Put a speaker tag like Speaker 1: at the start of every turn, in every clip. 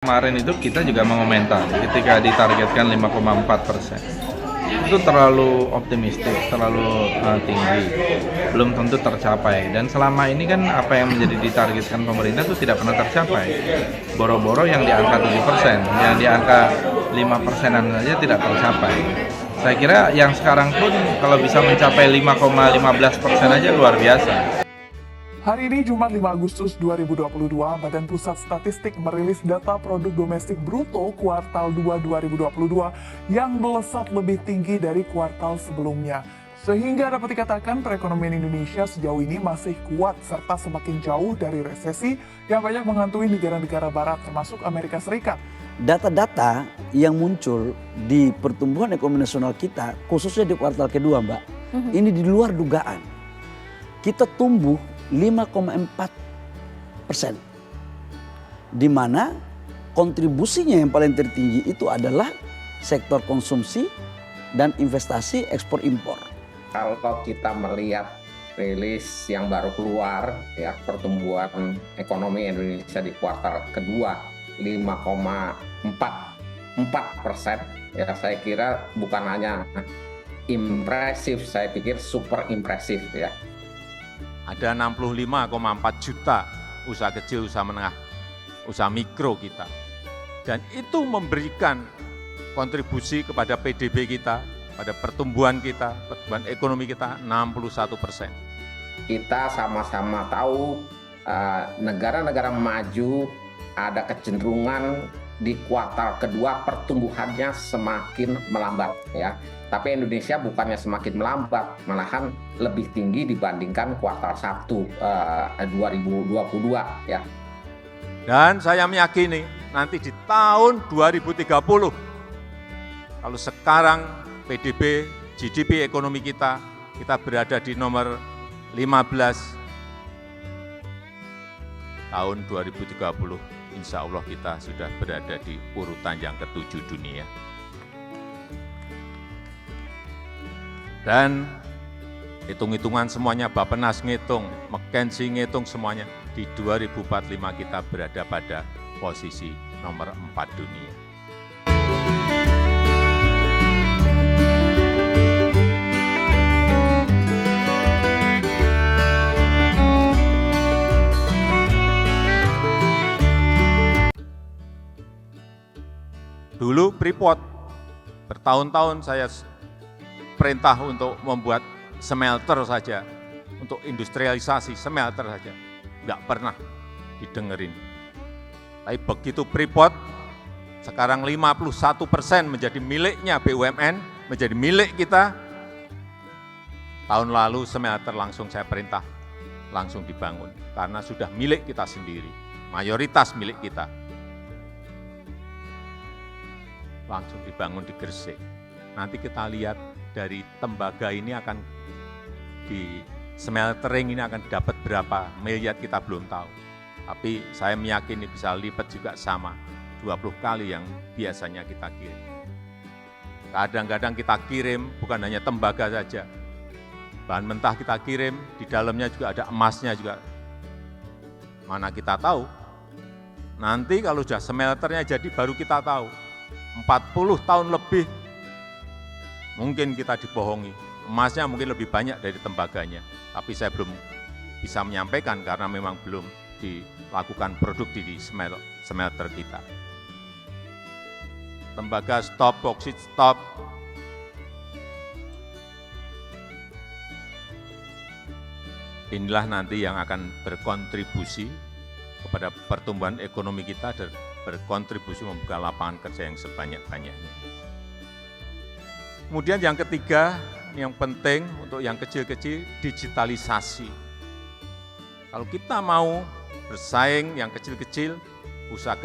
Speaker 1: Kemarin itu kita juga mengomentari ketika ditargetkan 5,4%. Itu terlalu optimistis, terlalu tinggi, belum tentu tercapai. Dan selama ini kan apa yang menjadi ditargetkan pemerintah itu tidak pernah tercapai. Boro-boro yang di angka 7%, yang di angka 5%-an saja tidak tercapai. Saya kira yang sekarang pun kalau bisa mencapai 5,15% aja luar biasa.
Speaker 2: Hari ini Jumat 5 Agustus 2022, Badan Pusat Statistik merilis data produk domestik bruto kuartal 2 2022 yang melesat lebih tinggi dari kuartal sebelumnya. Sehingga dapat dikatakan perekonomian Indonesia sejauh ini masih kuat serta semakin jauh dari resesi yang banyak menghantui negara-negara barat termasuk Amerika Serikat.
Speaker 3: Data-data yang muncul di pertumbuhan ekonomi nasional kita, khususnya di kuartal kedua, Mbak, ini di luar dugaan. Kita tumbuh 5,4%, di mana kontribusinya yang paling tertinggi itu adalah sektor konsumsi dan investasi ekspor impor.
Speaker 4: Kalau kita melihat rilis yang baru keluar, ya pertumbuhan ekonomi Indonesia di kuartal kedua 5,4%, ya saya kira bukan hanya impresif, saya pikir super impresif ya.
Speaker 5: Ada 65,4 juta usaha kecil, usaha menengah, usaha mikro kita. Dan itu memberikan kontribusi kepada PDB kita, pada pertumbuhan kita, pertumbuhan ekonomi kita 61%.
Speaker 4: Kita sama-sama tahu negara-negara maju ada kecenderungan di kuartal kedua pertumbuhannya semakin melambat ya. Tapi Indonesia bukannya semakin melambat, malahan lebih tinggi dibandingkan kuartal 1 2022 ya.
Speaker 5: Dan saya meyakini nanti di tahun 2030, kalau sekarang PDB, GDP ekonomi kita berada di nomor 15, tahun 2030 insya Allah kita sudah berada di urutan yang ke-7 dunia. Dan hitung-hitungan semuanya, Bappenas ngitung, McKinsey ngitung semuanya, di 2045 kita berada pada posisi nomor 4 dunia. Dulu Freeport, bertahun-tahun saya perintah untuk membuat smelter saja, untuk industrialisasi smelter saja, nggak pernah didengerin. Tapi begitu Freeport, sekarang 51% menjadi miliknya BUMN, menjadi milik kita. Tahun lalu smelter langsung saya perintah, langsung dibangun, karena sudah milik kita sendiri, mayoritas milik kita. Langsung dibangun di Gresik. Nanti kita lihat dari tembaga ini akan di smeltering ini akan dapat berapa miliar kita belum tahu. Tapi saya meyakini bisa lipat juga sama, 20 kali yang biasanya kita kirim. Kadang-kadang kita kirim bukan hanya tembaga saja, bahan mentah kita kirim, di dalamnya juga ada emasnya juga. Mana kita tahu, nanti kalau sudah smelternya jadi baru kita tahu, 40 tahun lebih mungkin kita dibohongi, emasnya mungkin lebih banyak dari tembaganya, tapi saya belum bisa menyampaikan karena memang belum dilakukan produk di smelter kita. Tembaga stop, boksit stop. Inilah nanti yang akan berkontribusi kepada pertumbuhan ekonomi kita dan berkontribusi membuka lapangan kerja yang sebanyak-banyaknya. Kemudian yang ketiga, yang penting untuk yang kecil-kecil, digitalisasi. Kalau kita mau bersaing yang kecil-kecil, usaha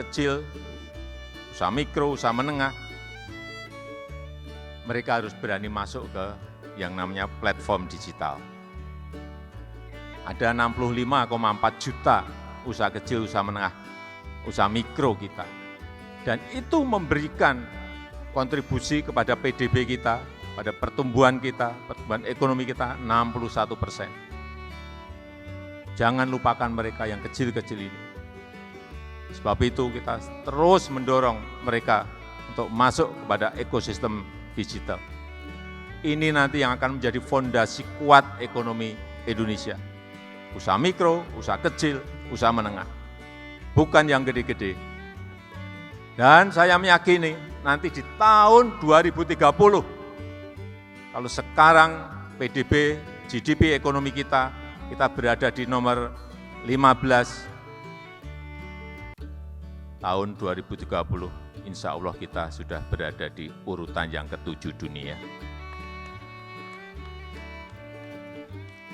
Speaker 5: mikro, usaha menengah, mereka harus berani masuk ke yang namanya platform digital. Ada 65,4 juta usaha kecil, usaha menengah, usaha mikro kita. Dan itu memberikan kontribusi kepada PDB kita, pada pertumbuhan kita, pertumbuhan ekonomi kita 61%. Jangan lupakan mereka yang kecil-kecil ini. Sebab itu kita terus mendorong mereka untuk masuk kepada ekosistem digital. Ini nanti yang akan menjadi fondasi kuat ekonomi Indonesia. Usaha mikro, usaha kecil, usaha menengah. Bukan yang gede-gede. Dan saya meyakini nanti di tahun 2030, kalau sekarang PDB, GDP ekonomi kita berada di nomor 15, tahun 2030, insya Allah kita sudah berada di urutan yang ke-7 dunia.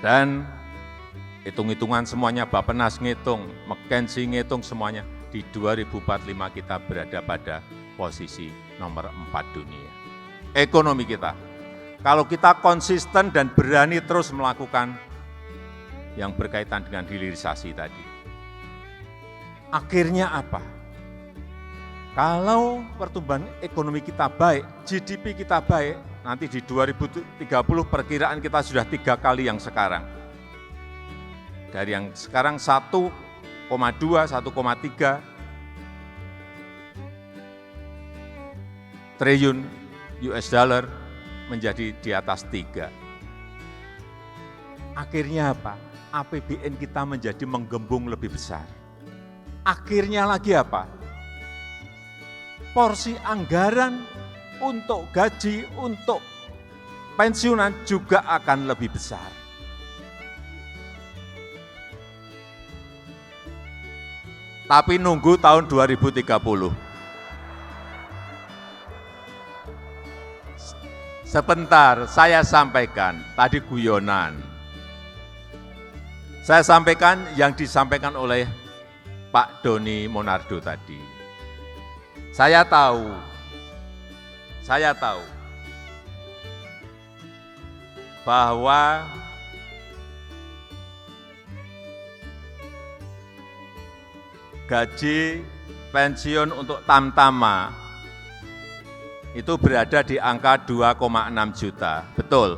Speaker 5: Dan hitung-hitungan semuanya, Bappenas ngitung, McKinsey ngitung semuanya, di 2045 kita berada pada posisi nomor 4 dunia. Ekonomi kita, kalau kita konsisten dan berani terus melakukan yang berkaitan dengan hilirisasi tadi, akhirnya apa? Kalau pertumbuhan ekonomi kita baik, GDP kita baik, nanti di 2030 perkiraan kita sudah 3 kali yang sekarang. Dari yang sekarang 1,2, 1,3 triliun US dollar menjadi di atas 3. Akhirnya apa? APBN kita menjadi menggembung lebih besar. Akhirnya lagi apa? Porsi anggaran untuk gaji, untuk pensiunan juga akan lebih besar. Tapi nunggu tahun 2030. Sebentar, saya sampaikan, tadi guyonan. Saya sampaikan yang disampaikan oleh Pak Doni Monardo tadi. Saya tahu bahwa gaji pensiun untuk Tamtama itu berada di angka 2,6 juta, betul.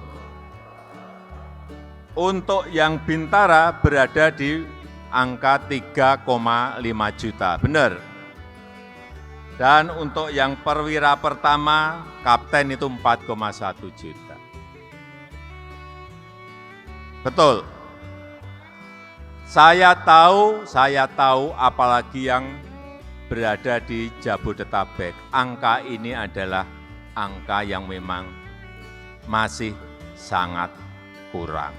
Speaker 5: Untuk yang Bintara berada di angka 3,5 juta, benar. Dan untuk yang perwira pertama, kapten itu 4,1 juta. Betul. Saya tahu apalagi yang berada di Jabodetabek. Angka ini adalah angka yang memang masih sangat kurang.